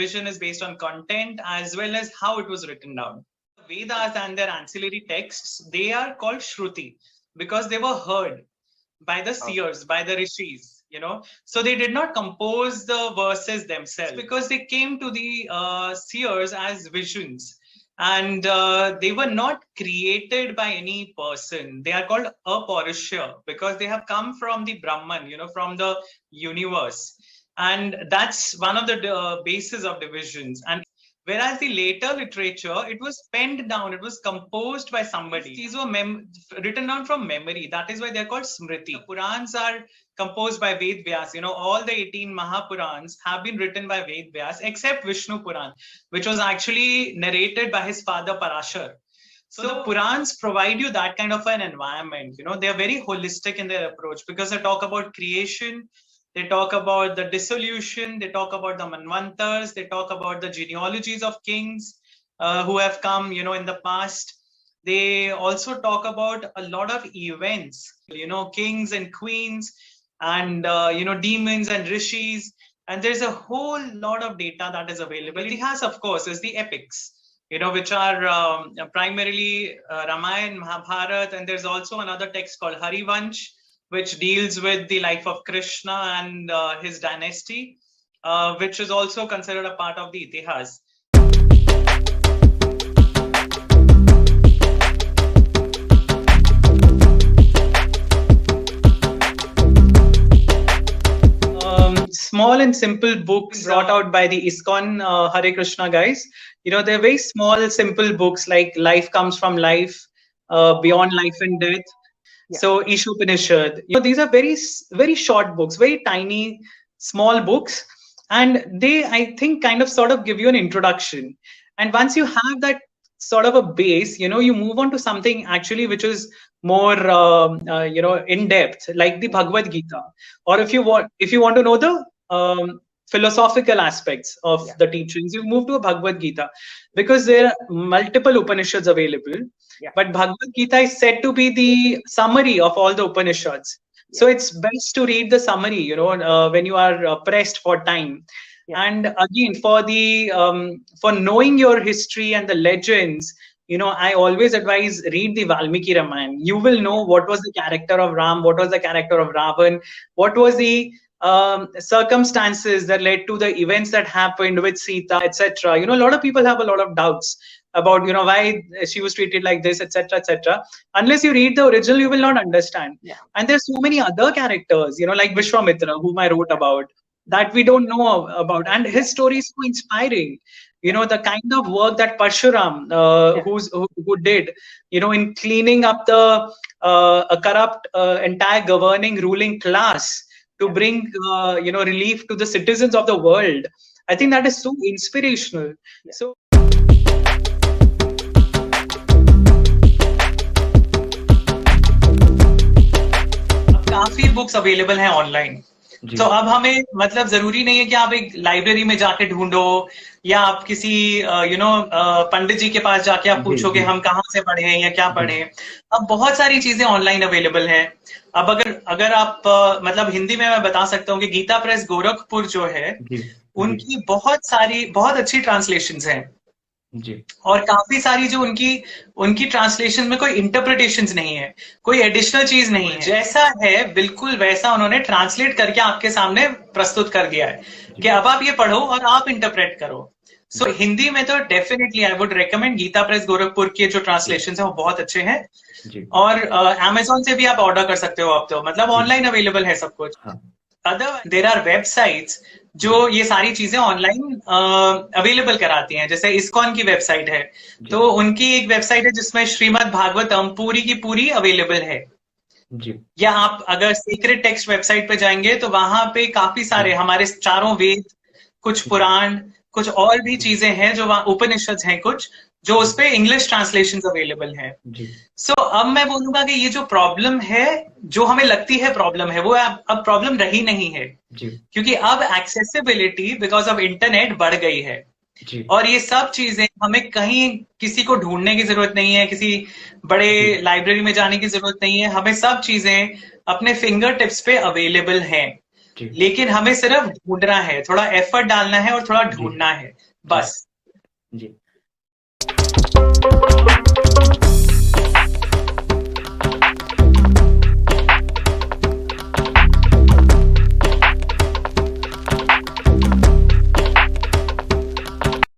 division is based on content as well as how it was written down. Vedas and their ancillary texts, they are called Shruti because they were heard by the seers, by the rishis, you know. So they did not compose the verses themselves because they came to the seers as visions. And they were not created by any person. They are called Aparushya because they have come from the Brahman, you know, from the universe. And that's one of the bases of divisions. And whereas the later literature, it was penned down, it was composed by somebody. These were written down from memory. That is why they're called Smriti. The Purans are composed by Ved Vyas. You know, all the 18 Mahapurans have been written by Ved Vyas, except Vishnu Puran, which was actually narrated by his father Parashar. So the Purans provide you that kind of an environment. You know, they're very holistic in their approach because they talk about creation, they talk about the dissolution, they talk about the Manvantars, they talk about the genealogies of kings who have come, you know, in the past. They also talk about a lot of events, you know, kings and queens and, you know, demons and rishis. And there's a whole lot of data that is available. Itihas, of course, is the epics, you know, which are primarily Ramayana, Mahabharata, and there's also another text called Harivansh, which deals with the life of Krishna and his dynasty, which is also considered a part of the Itihas. Small and simple books brought out by the ISKCON Hare Krishna guys. You know, they're very small, simple books like Life Comes from Life, Beyond Life and Death. Yeah. So Ishopanishad, you know, these are very, very short books, very tiny, small books. And they, I think, kind of sort of give you an introduction. And once you have that sort of a base, you know, you move on to something actually which is more, you know, in depth, like the Bhagavad Gita. Or if you want to know the philosophical aspects of the teachings, you move to a Bhagavad Gita because there are multiple Upanishads available. Yeah. But Bhagavad Gita is said to be the summary of all the Upanishads. Yeah. So it's best to read the summary, you know, when you are pressed for time. Yeah. And again, for the for knowing your history and the legends, you know, I always advise read the Valmiki Ramayana. You will know what was the character of Ram, what was the character of Ravan, what was the circumstances that led to the events that happened with Sita, etc. You know, a lot of people have a lot of doubts about, you know, why she was treated like this, etc., etc. Unless you read the original, you will not understand. Yeah. And there's so many other characters, you know, like Vishwamitra, whom I wrote about, that we don't know about. And his story is so inspiring. You know, the kind of work that Parshuram, who did, you know, in cleaning up the a corrupt entire governing ruling class to bring, you know, relief to the citizens of the world. I think that is so inspirational. Yeah. So. काफी books available हैं online, तो अब हमें मतलब जरूरी नहीं है कि आप एक लाइब्रेरी में जाके ढूंढो या आप किसी यू नो पंडित जी के पास जाके आप पूछोगे हम कहाँ से पढ़े हैं या क्या पढ़े। अब बहुत सारी चीजें ऑनलाइन अवेलेबल हैं। अब अगर आप मतलब हिंदी में मैं बता सकता हूँ कि गीता प्रेस गोरखपुर जो है उनकी बहुत अच्छी ट्रांसलेशंस हैं जी, और काफी सारी जो उनकी ट्रांसलेशन में कोई इंटरप्रिटेशंस नहीं है, कोई एडिशनल चीज नहीं है, जैसा है बिल्कुल वैसा उन्होंने ट्रांसलेट करके आपके सामने प्रस्तुत कर दिया है कि अब आप ये पढ़ो और आप इंटरप्रेट करो। सो हिंदी में तो definitely I would recommend Gita Press Gorakhpur के जो ट्रांसलेशन है वो बहुत अच्छे हैं जी। और अमेजोन से भी आप ऑर्डर कर सकते हो, अब तो मतलब ऑनलाइन अवेलेबल है सब कुछ। अदर देयर आर वेबसाइट्स जो ये सारी चीजें ऑनलाइन अवेलेबल कराती हैं, जैसे इस्कॉन की वेबसाइट है, तो उनकी एक वेबसाइट है जिसमें श्रीमद् भागवतम पूरी की पूरी अवेलेबल है जी। या आप अगर सीक्रेट टेक्स्ट वेबसाइट पे जाएंगे तो वहां पे काफी सारे हमारे चारों वेद, कुछ पुराण, कुछ और भी चीजें हैं जो वहां उपनिषद हैं कुछ जो उस पे इंग्लिश ट्रांसलेशन अवेलेबल है। सो अब मैं बोलूंगा कि ये जो प्रॉब्लम है, जो हमें लगती है प्रॉब्लम है, वो अब प्रॉब्लम रही नहीं है जी। क्योंकि अब एक्सेसिबिलिटी बिकॉज ऑफ इंटरनेट बढ़ गई है जी। और ये सब चीजें हमें कहीं किसी को ढूंढने की जरूरत नहीं है, किसी बड़े लाइब्रेरी में जाने की जरूरत नहीं है, हमें सब चीजें अपने फिंगर टिप्स पे अवेलेबल हैं। लेकिन हमें सिर्फ ढूंढना है, थोड़ा एफर्ट डालना है और थोड़ा ढूंढना है, बस। जी।